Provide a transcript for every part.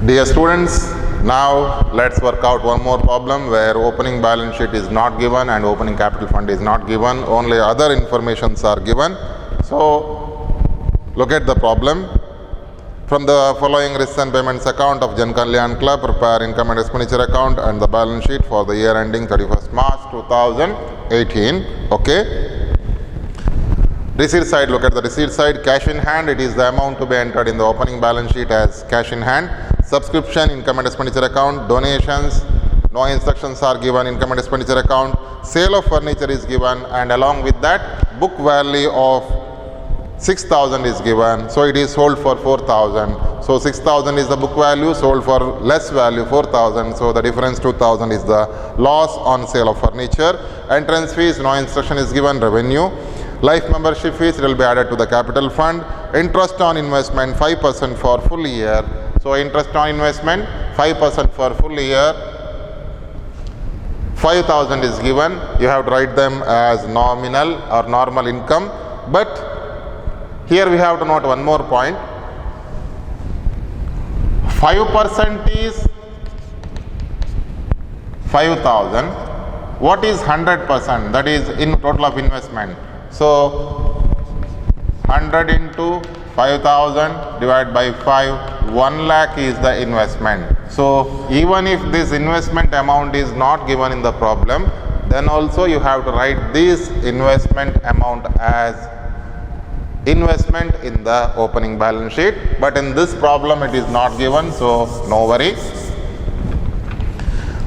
Dear students, now let's work out one more problem where opening balance sheet is not given and opening capital fund is not given, only other informations are given. So look at the problem. From the following risks and payments account of Jan Kalyan Club, prepare income and expenditure account and the balance sheet for the year ending 31st March 2018. Okay. Receipt side, look at the receipt side. Cash in hand, it is the amount to be entered in the opening balance sheet as cash in hand. Subscription, income and expenditure account. Donations, no instructions are given, income and expenditure account. Sale of furniture is given, and along with that book value of 6,000 is given, so it is sold for 4,000. So 6,000 is the book value, sold for less value 4,000, so the difference 2,000 is the loss on sale of furniture. Entrance fees, no instruction is given. Revenue, life membership fees, it will be added to the capital fund. Interest on investment 5% for full year, so interest on investment 5% for full year, 5,000 is given. You have to write them as nominal or normal income, but here we have to note one more point. 5% is 5,000. What is 100%? That is in total of investment. So 100 into 5,000 divided by 5, 1 lakh is the investment. So even if this investment amount is not given in the problem, then also you have to write this investment amount as investment in the opening balance sheet, but in this problem it is not given, so no worry.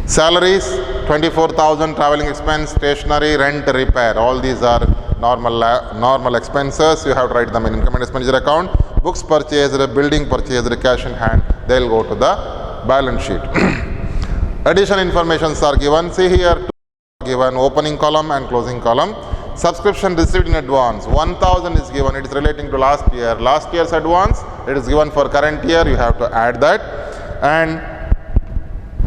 Salaries 24,000, traveling expense, stationery, rent, repair, all these are normal expenses. You have to write them in income and expenditure account. Books purchased, building purchased, cash in hand, they will go to the balance sheet. Additional informations are given. See here, given opening column and closing column. Subscription received in advance, 1,000 is given, it is relating to last year. Last year's advance, it is given for current year, you have to add that. And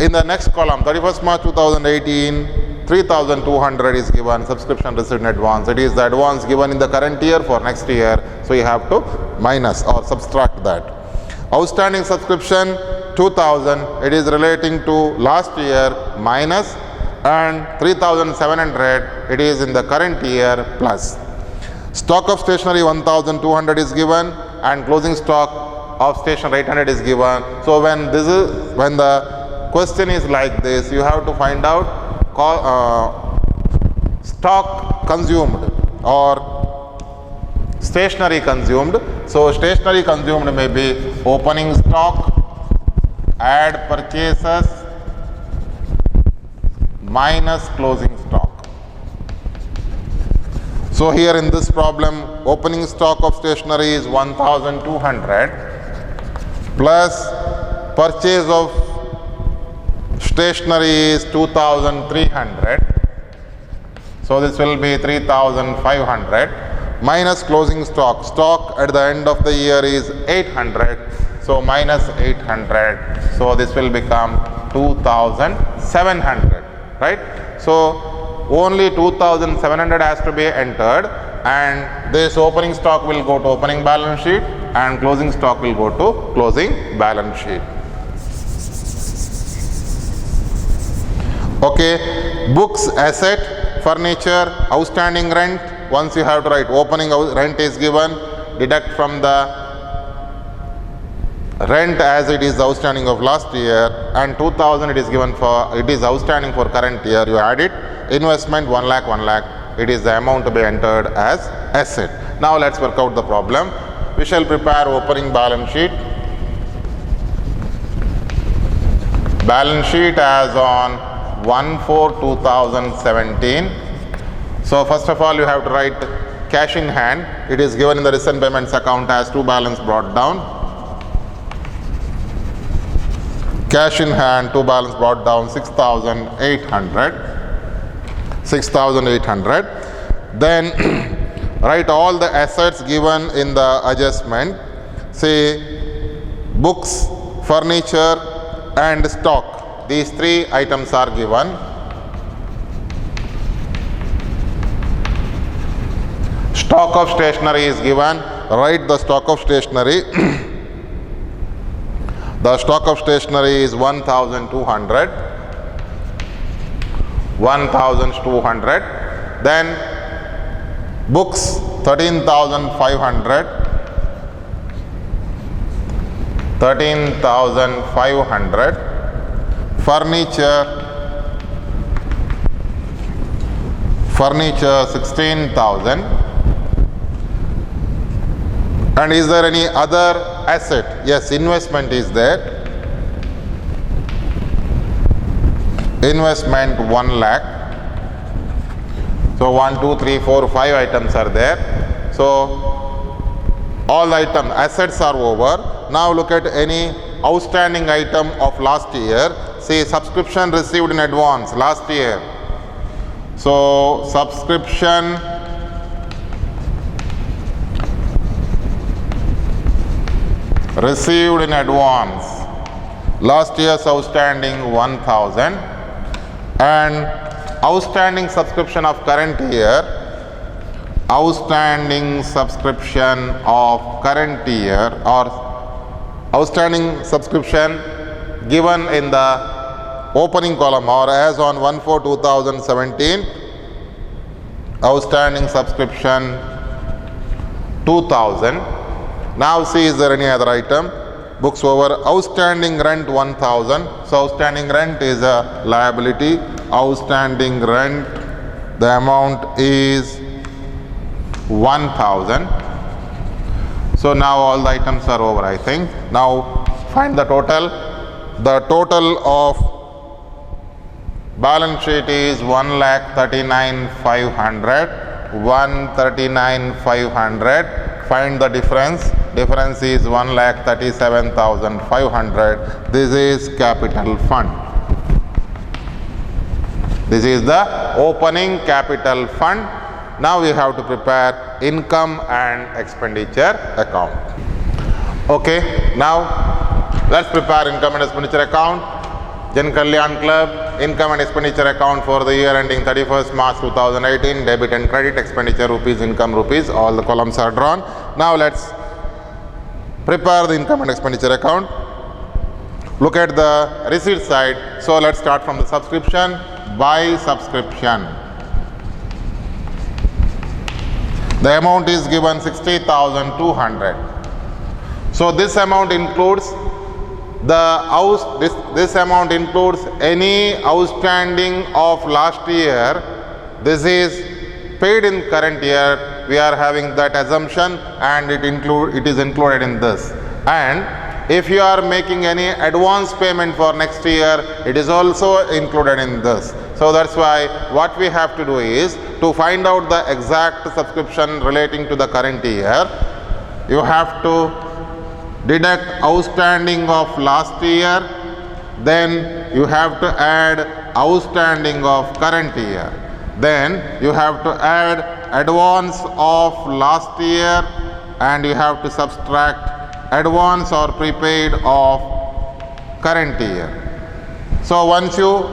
in the next column, 31st March 2018, 3,200 is given, subscription received in advance. It is the advance given in the current year for next year, so you have to minus or subtract that. Outstanding subscription 2,000, it is relating to last year minus, and 3,700 it is in the current year plus. Stock of stationery 1,200 is given, and closing stock of stationery 800 is given. So when the question is like this, you have to find out stock consumed or stationery consumed. So stationery consumed may be opening stock, add purchases minus closing stock. So here in this problem, opening stock of stationery is 1,200 plus purchase of stationery is 2,300. So this will be 3,500 minus closing stock. Stock at the end of the year is 800. So minus 800. So this will become 2,700. Right? So only 2,700 has to be entered, and this opening stock will go to opening balance sheet and closing stock will go to closing balance sheet. Okay, books, asset, furniture, outstanding rent. Once you have to write opening rent is given, deduct from the rent as it is outstanding of last year, and 2,000 it is given for, it is outstanding for current year, you add it. Investment 1 lakh, it is the amount to be entered as asset. Now let's work out the problem. We shall prepare opening balance sheet. Balance sheet as on 1/4/2017. So first of all you have to write cash in hand. It is given in the recent payments account as to balance brought down. Cash in hand, to balance brought down 6,800. Then write all the assets given in the adjustment. Say books, furniture and stock. These three items are given. Stock of stationery is given. Write the stock of stationery. The stock of stationery is 1,200. 1,200. Then books 13,500. 13,500. Furniture 16,000. And is there any other asset? Yes, investment is there. Investment 1 lakh. So 1, 2, 3, 4, 5 items are there. So all item assets are over. Now look at any outstanding item of last year. See, subscription received in advance last year. So subscription received in advance, last year's outstanding 1,000, and outstanding subscription of current year, outstanding subscription of current year, or outstanding subscription given in the opening column or as on 1/4/2017, outstanding subscription 2,000. Now see, is there any other item? Books over. Outstanding rent 1,000. So outstanding rent is a liability. Outstanding rent, the amount is 1,000. So now all the items are over, I think. Now find the total. The total of balance sheet is 1,39,500. 139,500. Find the difference. Difference is 1,37,500. This is capital fund. This is the opening capital fund. Now we have to prepare income and expenditure account. Okay, now let's prepare income and expenditure account. Jan Kalyan Club, income and expenditure account for the year ending 31st March 2018, debit and credit, expenditure rupees, income rupees, all the columns are drawn. Now let's prepare the income and expenditure account. Look at the receipt side. So let's start from the subscription. By subscription, the amount is given 60,200. So this amount includes this amount includes any outstanding of last year. This is paid in current year. We are having that assumption, and it is included in this. And if you are making any advance payment for next year, it is also included in this. So that's why what we have to do is to find out the exact subscription relating to the current year. You have to deduct outstanding of last year, then you have to add outstanding of current year, then you have to add advance of last year, and you have to subtract advance or prepaid of current year. So once you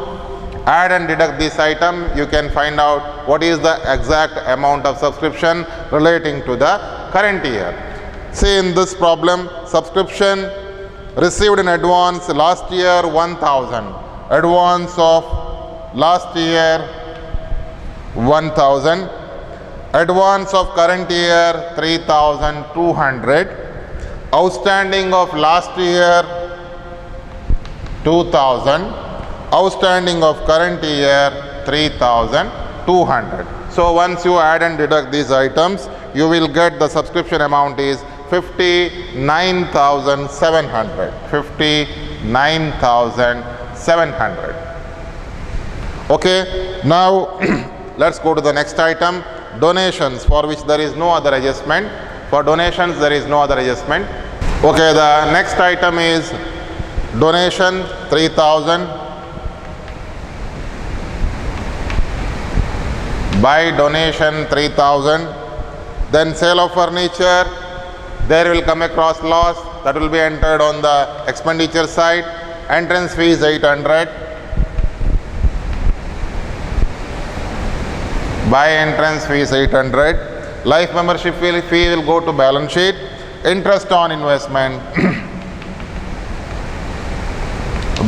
add and deduct this item, you can find out what is the exact amount of subscription relating to the current year. See, in this problem, subscription received in advance last year 1,000, advance of last year 1,000, advance of current year 3,200, outstanding of last year 2,000, outstanding of current year 3,200. So once you add and deduct these items, you will get the subscription amount is 59,700. 59,700. Okay, now let's go to the next item, donations, for which there is no other adjustment. For donations, there is no other adjustment. Okay, the next item is donation 3,000. By donation 3,000. Then sale of furniture, there will come across loss, that will be entered on the expenditure side. Entrance fee is 800. By entrance fee is 800. Life membership fee will go to balance sheet. Interest on investment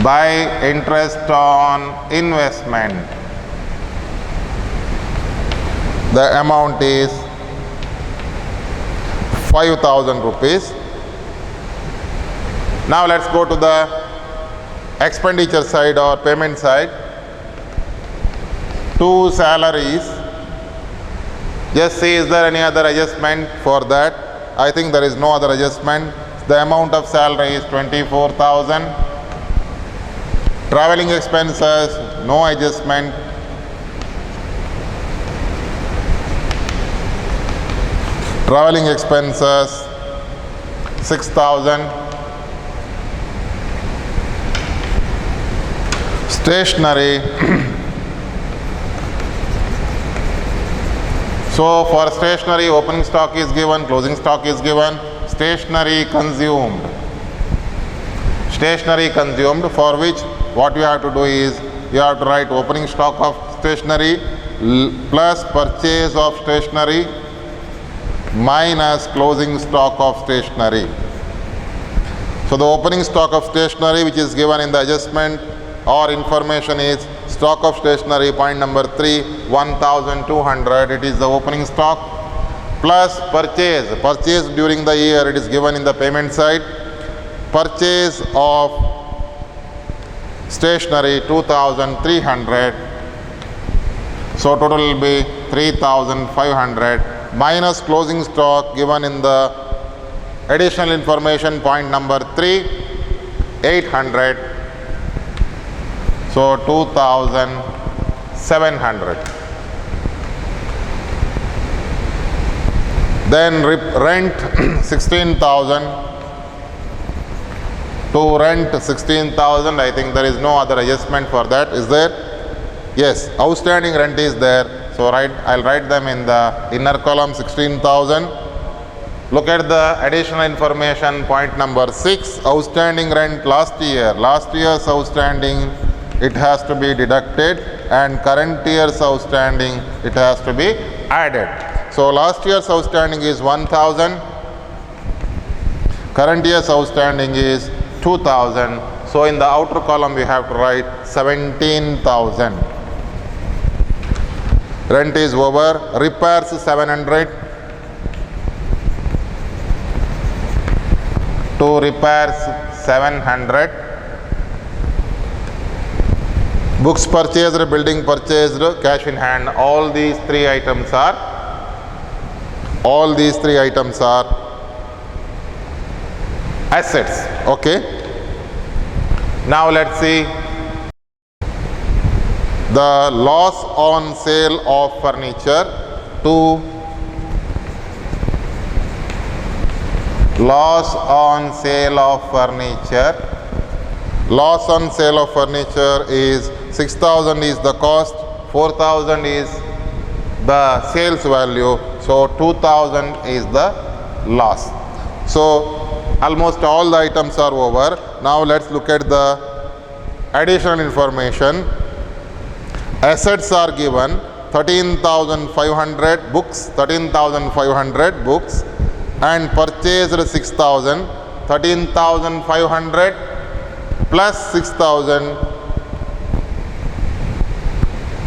by interest on investment. The amount is 5,000 rupees. Now let's go to the expenditure side or payment side. 2 salaries. Just see, is there any other adjustment for that? I think there is no other adjustment. The amount of salary is 24,000. Traveling expenses, no adjustment. Traveling expenses 6,000. Stationery. So for stationery, opening stock is given, closing stock is given. Stationery consumed. Stationery consumed, for which what you have to do is you have to write opening stock of stationery plus purchase of stationery minus closing stock of stationery. So the opening stock of stationery, which is given in the adjustment or information, is stock of stationery, point number 3, 1,200. It is the opening stock, plus purchase during the year, it is given in the payment side. Purchase of stationery 2,300. So total will be 3,500 minus closing stock given in the additional information, point number 3, 800. So 2,700. Then rent 16,000. To rent 16,000, I think there is no other adjustment for that, is there? Yes, outstanding rent is there. So I'll write them in the inner column, 16,000. Look at the additional information, point number 6, outstanding rent last year's outstanding, it has to be deducted, and current year's outstanding, it has to be added. So last year's outstanding is 1,000, current year's outstanding is 2,000. So in the outer column we have to write 17,000. Rent is over. Repairs 700. To repairs 700. Books purchased, building purchased, cash in hand. All these three items are assets. Okay. Now let's see the loss on sale of furniture. To loss on sale of furniture. Loss on sale of furniture is 6,000 is the cost, 4,000 is the sales value, so 2,000 is the loss. So almost all the items are over. Now let's look at the additional information. Assets are given 13,500 books, and purchased 6,000, 13,500 plus 6,000,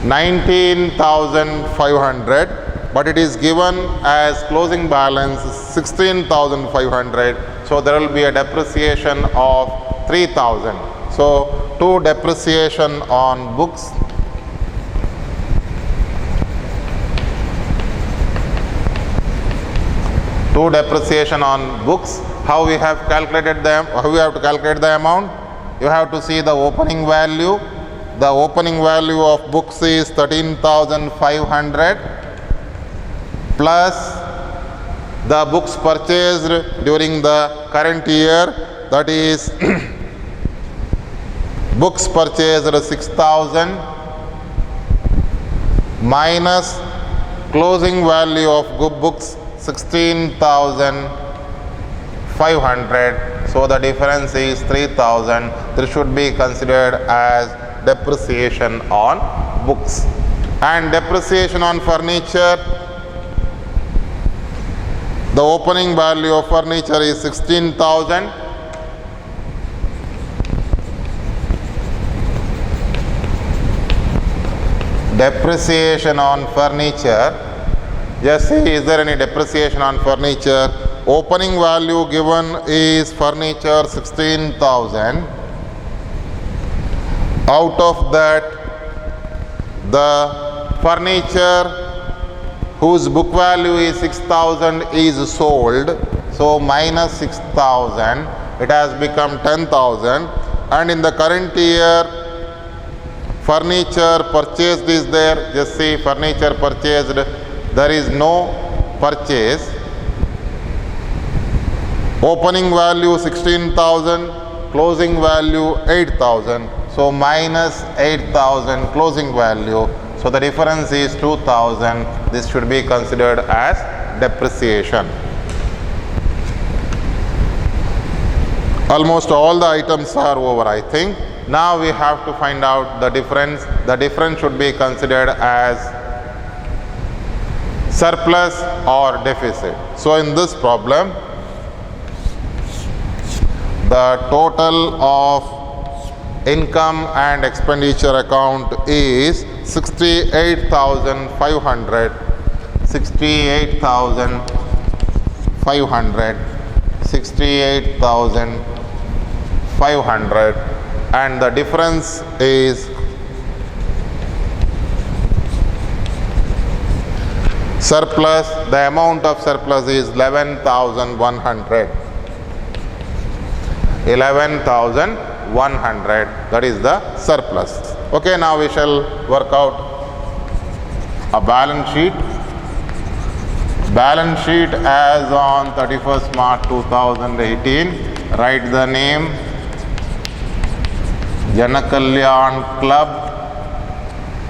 19,500, but it is given as closing balance 16,500. So there will be a depreciation of 3,000. So to depreciation on books. To depreciation on books, how we have calculated them, how we have to calculate the amount? You have to see the opening value. The opening value of books is 13,500 plus the books purchased during the current year, that is books purchased 6,000 minus closing value of books 16,500. So the difference is 3,000. This should be considered as depreciation on books. And depreciation on furniture, the opening value of furniture is 16,000 depreciation on furniture. Just see, is there any depreciation on furniture? Opening value given is furniture 16,000. Out of that, the furniture whose book value is 6,000 is sold. So minus 6,000, it has become 10,000. And in the current year, furniture purchased is there. Just see, furniture purchased, there is no purchase. Opening value 16,000, closing value 8,000. So minus 8,000 closing value. So the difference is 2,000. This should be considered as depreciation. Almost all the items are over, I think. Now we have to find out the difference. The difference should be considered as surplus or deficit. So in this problem, the total of income and expenditure account is 68,500, 68,500, 68,500, and the difference is surplus. The amount of surplus is 11,100. 11,100, that is the surplus. Okay, now we shall work out a balance sheet. Balance sheet as on 31st March 2018. Write the name Jan Kalyan Club,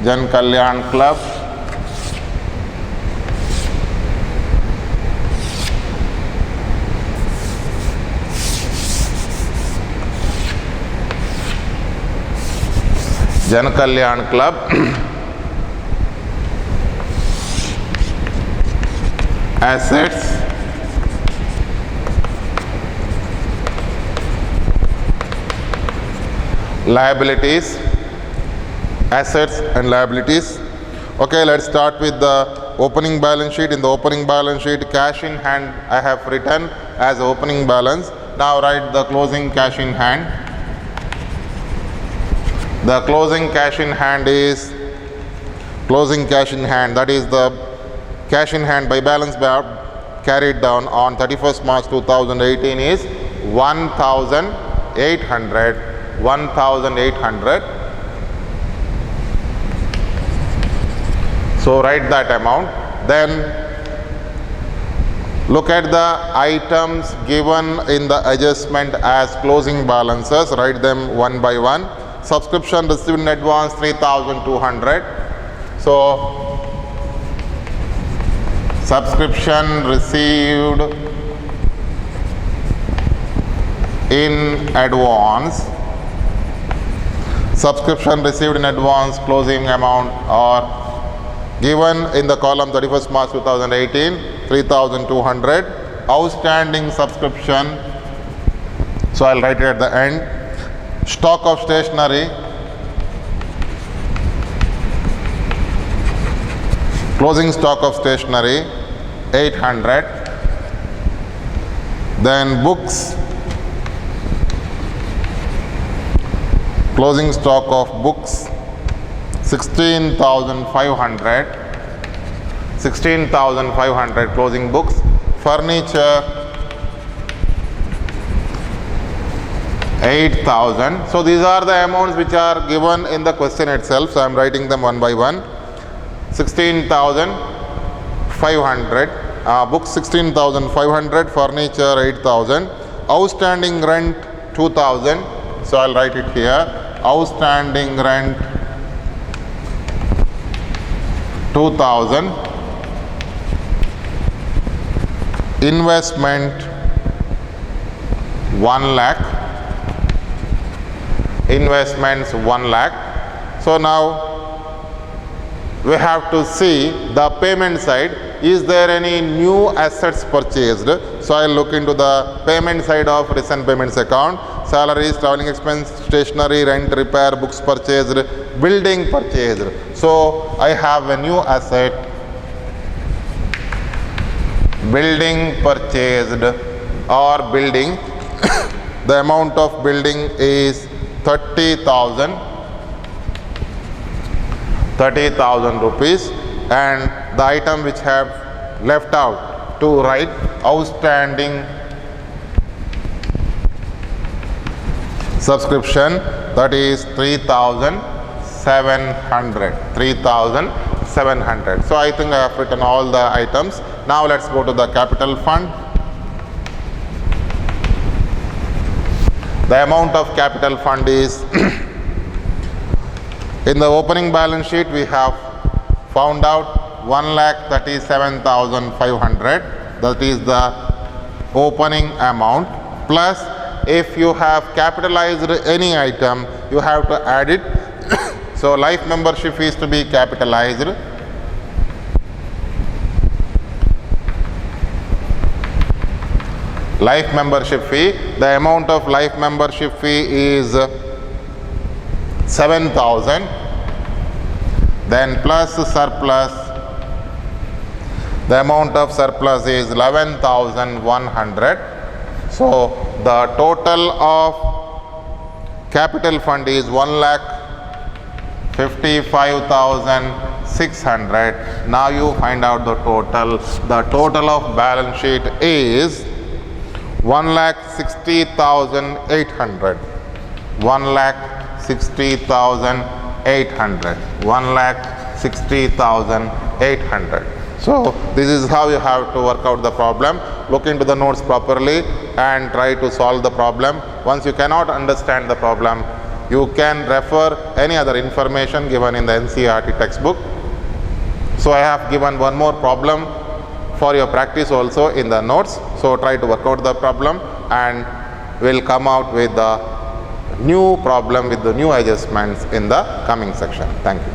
Jan Kalyan Club. Jan Kalyan Club. Assets, liabilities, assets and liabilities. Okay, let's start with the opening balance sheet. In the opening balance sheet, cash in hand I have written as opening balance. Now write the closing cash in hand. The closing cash in hand is closing cash in hand, that is the cash in hand by balance carried down on 31st March 2018 is 1,800. 1,800. So write that amount. Then look at the items given in the adjustment as closing balances. Write them one by one. Subscription received in advance 3,200. So subscription received in advance. Subscription received in advance closing amount or given in the column 31st March 2018 3,200. Outstanding subscription, so I'll write it at the end. Stock of stationery, closing stock of stationery 800. Then books, closing stock of books 16,500. 16,500 closing books. Furniture 8,000. So these are the amounts which are given in the question itself. So I am writing them one by one. 16,500. Books 16,500. Furniture 8,000. Outstanding rent 2,000. So I'll write it here. Outstanding rent 2,000. Investment 1 lakh. Investments 1 lakh. So now we have to see the payment side. Is there any new assets purchased? So I'll look into the payment side of recent payments account. salaries, traveling expense, stationery, rent, repair, books purchased, building purchased. So I have a new asset, building purchased or building. The amount of building is 30,000 rupees, and the item which have left out to write outstanding subscription, that is 3,700. So I think I have written all the items. Now let's go to the capital fund. The amount of capital fund is in the opening balance sheet we have found out 1,37,500. That is the opening amount, plus if you have capitalized any item you have to add it. So life membership is to be capitalized. Life membership fee, the amount of life membership fee is 7,000, then plus surplus, the amount of surplus is 11,100. So the total of capital fund is 1,55,600. Now you find out the total. The total of balance sheet is 1,60,800. 1,60,800. 1,60,800. So this is how you have to work out the problem. Look into the notes properly and try to solve the problem. Once you cannot understand the problem, you can refer any other information given in the NCERT textbook. So I have given one more problem for your practice also in the notes. So try to work out the problem and we'll come out with the new problem with the new adjustments in the coming section. Thank you.